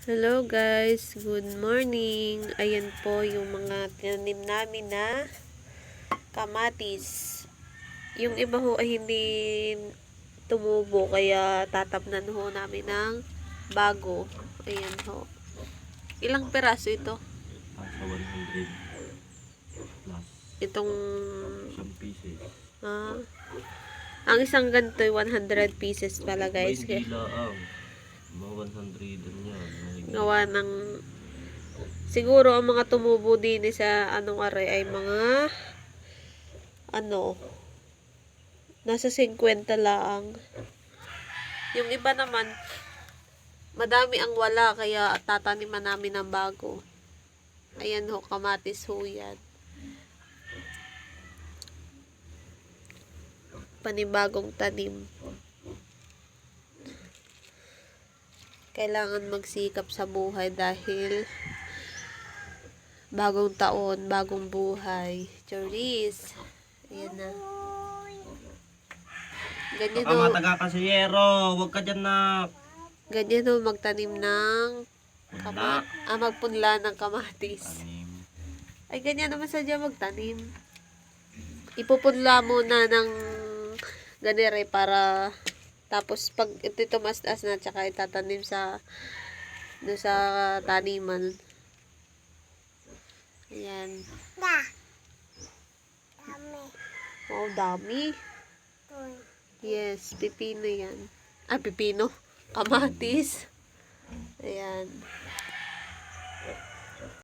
Hello guys, good morning. Ayan po yung mga tinanim namin na kamatis. Yung iba ho ay hindi tumubo kaya tatabnan ho namin ng bago. Ayan ho. Ilang peraso ito? Nasa 100 plus Itong isang pieces. ang isang ganito ay 100 pieces pala May guys. hindi laang. Mga 100 yan. Gawa ng siguro ang mga tumubo din sa anong are ay mga nasa 50 lang. Yung iba naman madami ang wala kaya tataniman namin ng bago. Ayan ho, kamatis ho yan. Panibagong tanim. Kailangan magsikap sa buhay dahil bagong taon, bagong buhay. Choris. Ayan na. Ganyan Baka o. mataga ka sa yero. Huwag ka dyan na. Ganyan o magtanim ng magpunla ng kamatis. Tanim. Ay, ganyan naman sadya magtanim. Ipupunla muna ng ganire para tapos pag ito tumastas na tsaka itatanim sa doon sa taniman. Ayan. Wow, dami. Yes, pipino yan. Ah, pipino. Kamatis. Ayan.